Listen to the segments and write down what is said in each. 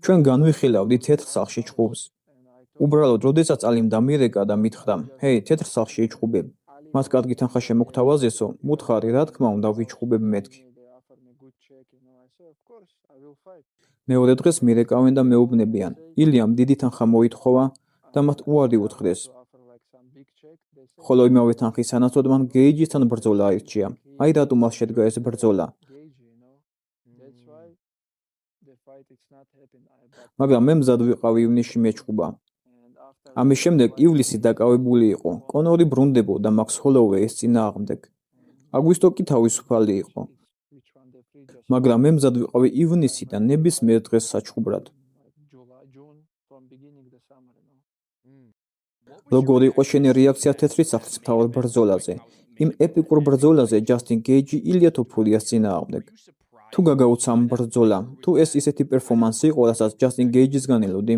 ჩვენ განვიხილავდით თეთრ სახლში ჭყუბს. უბრალოდ, როდესაც ალიმ დამირეკა და მითხრა: „ჰეი, თეთრ სახლში იჭყუბებ, მათ კარგი თანხა შემოგთავაზესო, მუთხარი, რა თქმა უნდა, ვიჭყუბებ მეთქი. მეორე დღეს მირეკავენ და მეუბნებიან: ილიამ დიდი თანხა მოითხოვა და მათ უარი უთხრეს. ხოლო იმავე თანხის სანაცვლოდ მან გეიჯისთან ბრძოლა აირჩია. აი რატომ მას შედგა ეს ბრძოლა. მაგრამ მე მზად ვიყავი ივნისში მეჭყობა. ამის შემდეგ ივლისი დაკავებული იყო. კონორი ბრუნდებოდა მაქს ჰოლოვეის წინააღმდეგ. აგვისტო კი თავისუფალი იყო. მაგრამ მე მზად ვიყავი ივნისიდან ნებისმიერ დღეს საჩხუბრად. როგორი იყო შენი რეაქცია თეთრი სახლის მთავარ ბრძოლაზე? იმ ეპიკურ ბრძოლაზე ჯასტინ გეიჯი ილია თოფურიას წინააღმდეგ. თუ გაგაუცა ამ ბრძოლა, თუ ეს ისეთი პერფორმანსი იყო, რასაც ჯასტინ გეიჯისგან ელოდი?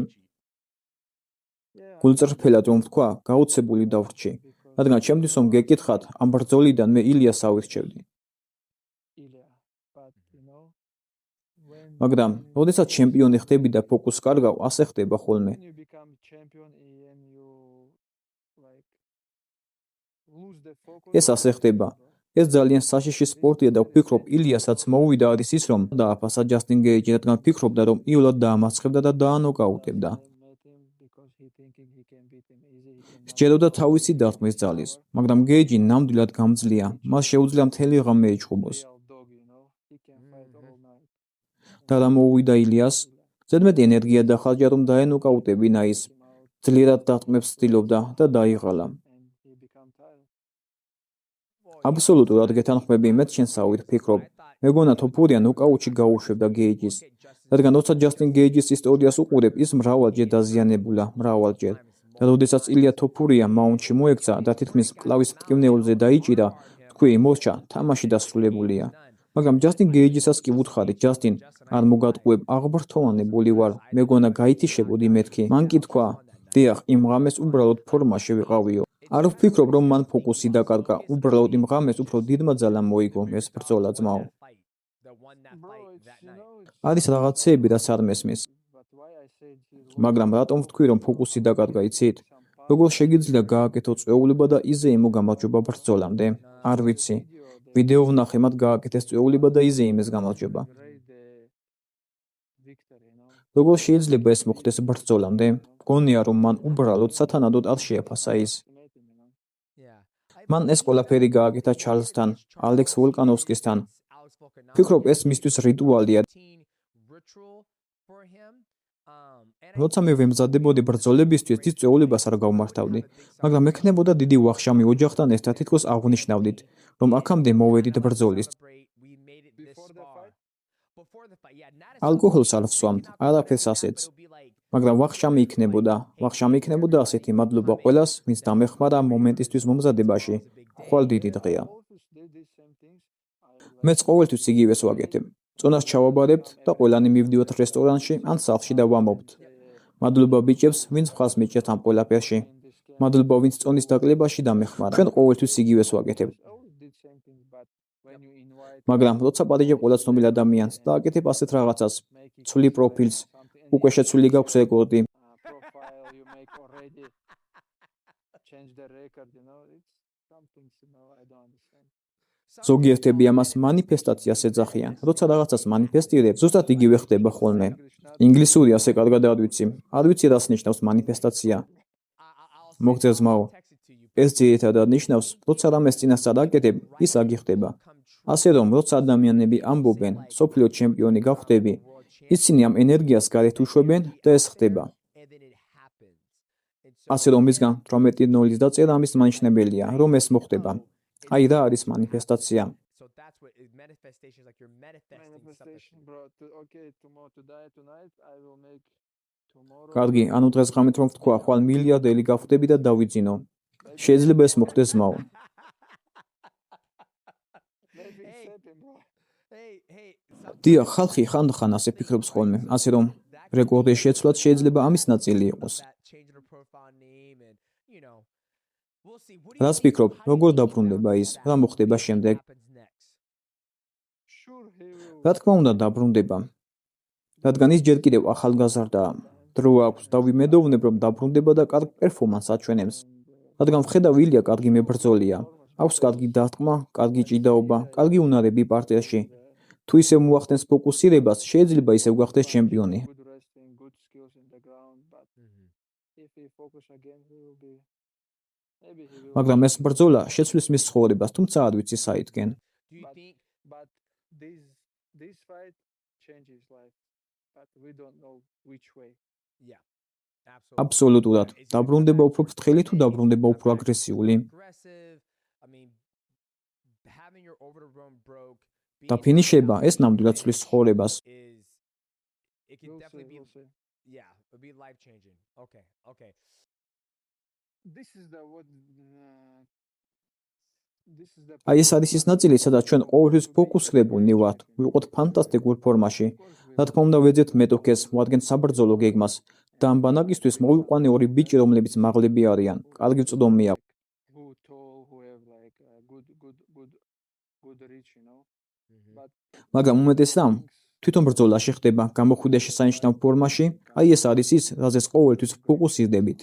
გულწრფელად რომ ვთქვა, გაოცებული დავრჩი, რადგან ჩემთვის რომ გეკითხათ, ამ ბრძოლიდან მე ილიას ავირჩევდი. მაგრამ, როდესაც ჩემპიონი ხდები და ფოკუსს კარგავ, ასე ხდება ხოლმე. ეს ასე ხდება. ეს ძალიან საშიში სპორტია და ვფიქრობ, ილიასაც მოუვიდა არის ის, რომ დააფასა ჯასტინ გეიჯი, რადგან ფიქრობდა, რომ იოლად დაამარცხებდა და დაანოკაუტებდა. სჯეროდა თავისი დარტყმის ძალის, მაგრამ გეიჯი ნამდვილად გამძლეა, მას შეუძლია მთელი ღამე ეჭყუბოს. და რა მოუვიდა ილიას? ზედმეტი ენერგია დახარჯა, რომ დაენოკაუტებინა ის. ძლიერად დარტყმებს ცდილობდა და დაიღალა. აბსოლუტურად გეთანხმები, მეც შენსავით ვფიქრობ. მეგონა თოფურია ნოკაუტში გაუშვებდა გეიჯის. რადგან როცა ჯასტინ გეიჯის ისტორიას უყურებ, ის მრავალჯერ დაზიანებულა, მრავალჯერ. და როდესაც ილია თოფურია მაუნდში მოექცა და თითქმის მკლავის მტკივნეულზე დაიჭირა, თქვი, მორჩა, თამაში დასრულებულია. მაგრამ ჯასტინ გეიჯისაც კი ვუთხარი, ჯასტინ, არ მოგატყუებ, აღბრთოვანებული ვარ, მეგონა გაითიშებოდი მეთქი. მან კი თქვა, დიახ, იმ ღამეს უბრალოდ ფორმაში ვიყავიო. არ ვფიქრობ, რომ მან ფოკუსი დაკარგა, უბრალოდ იმ ღამეს უფრო დიდმა ძალამ მოიგო ეს ბრძოლა, ძმაო. არის რაღაცეები, რაც არ მესმის. მაგრამ რატომ ვთქვი, რომ ფოკუსი დაკარგა, იცით? როგორ შეგიძლია გააკეთო წვეულება და იზეიმო გამარჯვება ბრძოლამდე? არ ვიცი. ვიდეო ვნახე, მათ გააკეთეს წვეულება და იზეიმეს გამარჯვება. როგორ შეიძლება ეს მოხდეს ბრძოლამდე? მგონია, რომ მან უბრალოდ სათანადოდ არ შეაფასა ის. მან ეს ყველაფერი გააკეთა ჩარლზთან, ალექს ვოლკანოვსკისთან. ვფიქრობ, ეს მისთვის რიტუალია. როცა მე ვემზადებოდი ბრძოლებისთვის, ის წვეულებას არ გავმართავდი, მაგრამ ექნებოდა დიდი ვახშამი ოჯახთან ერთად თითქოს აღვნიშნავდით, რომ აქამდე მოვედით ბრძოლის. ალკოჰოლს არ ვსვამთ, არაფერს ასეც. მაგრამ ვახშამი იქნებოდა ასეთი. მადლობა ყველას, ვინც დამეხმარა მომენტისთვის მომზადებაში. ხვალ დიდი დღეა. მეც ყოველთვის იგივეს ვაკეთებ. წონას ჩავაბარებთ და ყველანი მივდივართ რესტორანში ან სახლში და ვამობთ. მადლობა ბიჭებს, ვინც მხარს მიჭერთ ამ ყველაფერში. მადლობა, ვინც წონის დაკლებაში დამეხმარა. ჩვენ ყოველთვის იგივეს ვაკეთებთ. მაგრამ როცა პარიჯებ ყველა ცნობილ ადამიანს და აკეთებ ასეთ რაღაცას, ცვლი პროფილს, უკვე შეცვლილი გაქვს რეკორდი. ზოგიერთები ამას მანიფესტაციას ეძახიან. როცა რაღაცას მანიფესტირებ, ზუსტად იგივე ხდება ხოლმე. ინგლისური ასე კარგად არ ვიცი. არ ვიცი რას ნიშნავს მანიფესტაცია. მოგწერ ძმაო. ეს ძირითადად ნიშნავს, როცა რამეს წინასწარ აკეთებ, ის აგიხდება. ასე რომ, როცა ადამიანები ამბობენ, მსოფლიო ჩემპიონი გავხდები, ისინი ამ ენერგიას გარეთ უშვებენ და ეს ხდება. ასე რომ მისგან 18-0 დაწერა ამის მანიშნებელია, რომ ეს მოხდება. აი რა არის მანიფესტაცია. კარგი, ანუ დღეს ღამით რომ ვთქვა, ხვალ მილიარდელი გავხდები და დავიძინო. შეიძლება ეს მოხდეს, ძმაო. დიახ, ხალხი ხანდახან ასე ფიქრობს ხოლმე, ასე რომ რეკორდის შეცვლაც შეიძლება ამის ნაწილი იყოს. რას ფიქრობ, როგორ დაბრუნდება ის, რა მოხდება შემდეგ? რა თქმა უნდა, დაბრუნდება. რადგან ის ჯერ კიდევ ახალგაზრდაა. დრო აქვს და ვიმედოვნებ, რომ დაბრუნდება და კარგ პერფორმანსს აჩვენებს. რადგან ვხედავ ილია კარგი მებრძოლია. აქვს კარგი დარტყმა, კარგი ჭიდაობა, კარგი უნარები პარტიაში. თუ ისევ მოახდენს ფოკუსირებას, შეიძლება ისევ გახდეს ჩემპიონი. მაგრამ ეს ბრძოლა შეცვლის მის ცხოვრებას, თუმცა არ ვიცი საითკენ. აბსოლუტურად. დაბრუნდება უფრო ფრთხილი თუ დაბრუნდება უფრო აგრესიული? და ფინიშება, ეს ნამდვილად ცვლის ცხოვრებას. აი ეს არის ის ნაწილი, სადაც ჩვენ ყოველთვის ფოკუსირებულნი ვართ, ვიყოთ ფანტასტიკურ ფორმაში. რა თქმა უნდა, ვეძებთ მეტოქეს, ვადგენთ საბრძოლო გეგმას და ამ ბანაკისთვის მოვიყვანე ორი ბიჭი, რომლებიც მაღლები არიან, კარგი წვდომი აქვს. მაგრამ უმეტეს რამ, თვითონ ბრძოლაში ხდება გამოხვიდე შესანიშნავ ფორმაში, აი ეს არის ის, რაზეც ყოველთვის ფოკუსირდებით.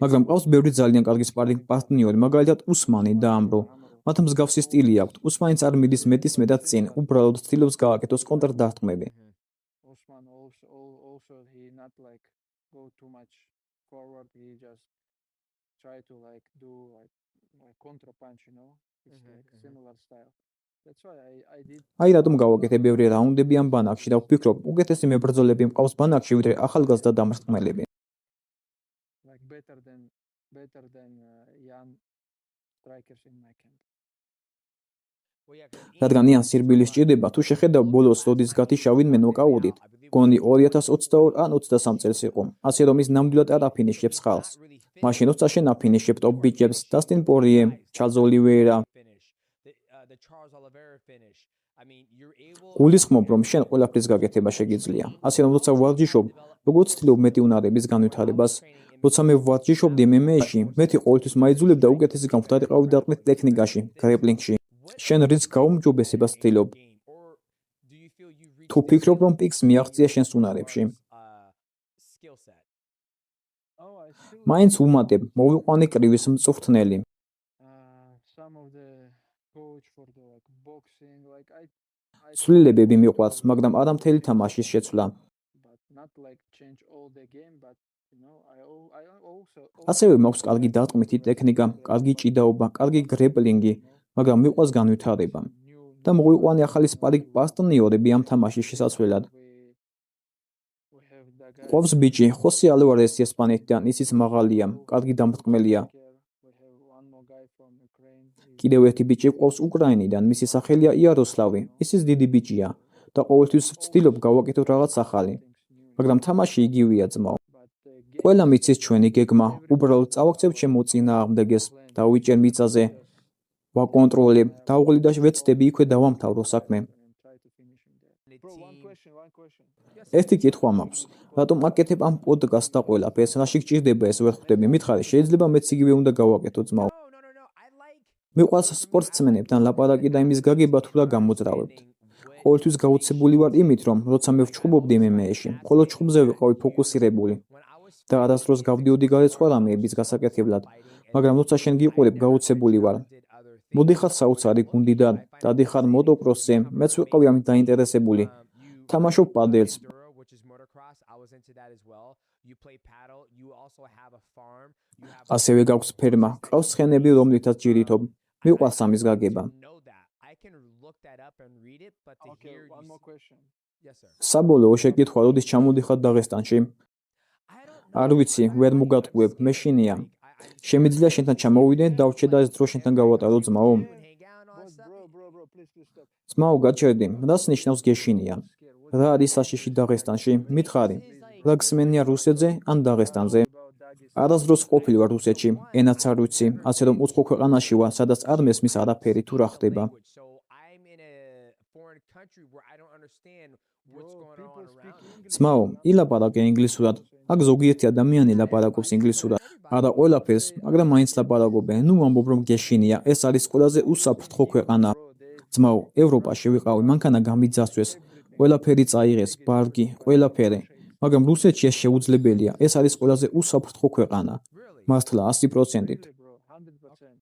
მაგრამ ყავს ბევრი ძალიან კარგი სპარინგ პარტნიორი, მაგალითად უსმანი და ამბრო. მათ მსგავსი სტილი აქვთ. უსმანიც არ მიდის მეტისმეტად წინ, უბრალოდ ცდილობს გააკეთოს კონტრდარტყმები. აი რატომ გავაკეთე ბევრი რაუნდები ამ ბანაკში და ვფიქრობ, უკეთესი მებრძოლები მყავს ბანაკში, ვიდრე ახალგაზრდა დამრტყმელები. რადგან იან სირბილი სჭირდება, თუ შეხედავ ბოლოს როდის გათიშავინმე ნოკაუტით, გონი 2022 ან 23 წელს იყო, ასე რომ ის ნამდვილად არ აფინიშებს ხალხს. მაშინ როცა შენ აფინიშებ ტოპ ბიჭებს, დასტინ პორიე, ჩარლზ ოლივეირა, გულისხმობ, რომ შენ ყველაფრის გაკეთება შეგიძლია. ასე რომ როცა ვარჯიშობ, როგორ ვცდილობ მეტი უნარების განვითარებას, როცა მე ვარჯიშობდი MMA-ში, მეთი ყოველთვის მაიძულებდა უკეთესი გამხდარიყავი დარტყმით ტექნიკაში, გრეპლინგში. შენ რიც გაუმჯობესებას ვცდილობ? თუ ფიქრობ, რომ პიკს მიაღწია შენს უნარებში? მაინც ვუმატებ, მოვიყვანე კრივის მწვრთნელი. ცვლილებები მიყვარს, მაგრამ არა მთელი თამაშის შეცვლა. ასევე მაქვს კარგი დარტყმითი ტექნიკა, კარგი ჭიდაობა, კარგი გრეპლინგი, მაგრამ მიყვარს განვითარება. და მოვიყვანე ახალი სპარინგ პარტნიორები ამ თამაშის შესაცვლელად. ყავს ბიჭი, ხოსე ალვარესი ესპანეთიდან, ისიც მაღალია, კარგი დამრტყმელია. კიდევ ერთი ბიჭი ყავს უკრაინიდან, მისი სახელია იაროსლავი, ისიც დიდი ბიჭია და ყოველთვის ვცდილობ გავაკეთოთ რაღაც ახალი. მაგრამ თამაში იგივეა ძმაო. ყველა მიცის ჩვენი გეგმა, უბრალოდ წავაქცევ ჩემო წინააღმდეგეს, დავიჭერ მიწაზე, ვაკონტროლებ, დავღლი და ვეცდები იქვე დავამთავრო საქმე. ერთი კითხვა მაქვს, რატომ აკეთებ ამ პოდკასტს და ყველაფერს, რაში გჭირდება ეს ვერ ხვდები, მითხარი, შეიძლება მეც იგივე უნდა გავაკეთო ძმაო. მიყვარს სპორტსმენებთან ლაპარაკი და იმის გაგება თუ რა გამოძრავებთ. ყოველთვის გაუცებული ვარ იმით, რომ როცა მე ვჩხუბობდი MMA-ში, მხოლოდ ჩხუბზე ვიყავი ფოკუსირებული და არასდროს გავდიოდი გარეცხვა რამეების გასაკეთებლად, მაგრამ როცა შენ გიყურებ, გაუცებული ვარ. მოდიხარ საოცარი გუნდიდან, დადიხარ მოტოკროსზე, მეც ვიყავი ამით დაინტერესებული. თამაშობ პადელს. ასევე გაქვს ფერმა, ყავს ცხენები, რომლითაც ჯირითობ. მიყვარს ამის გაგება. საბოლოო შეკითხვა, როდის ჩამოდიხარ დაღესტანში? არ ვიცი, ვერ მოგატყუებ, მეშინია. შემიძლია შენთან ჩამოვიდე, დავჭე და ეს დრო შენთან გავატარო ძმაო. ძმაო, გაჩერდი, რას ნიშნავს გეშინია? რა არის საშიში დაღესტანში? მითხარი, რა გსმენია რუსეთზე ან დაღესტანზე? არასდროს ყოფილი ვარ რუსეთში, ენაც არ ვიცი, ასე რომ უცხო ქვეყანაში ვარ, სადაც არ მესმის არაფერი თუ რა ხდება. ძმაო, ილაპარაკე ინგლისურად. აქ ზოგიერთი ადამიანი ლაპარაკობს ინგლისურად. არა ყველაფერს, მაგრამ მაინც ლაპარაკობენ. ნუ ამბობ რომ გეშინია, ეს არის ყველაზე უსაფრთხო ქვეყანა. ძმაო, ევროპაში ვიყავი, მანქანა გამიძასწვეს. ყველაფერი წაიღეს, ბარგი, ყველაფერი. მაგრამ რუსეთში ეს შეუძლებელია. ეს არის ყველაზე უსაფრთხო ქვეყანა. მართლა 100%-ით.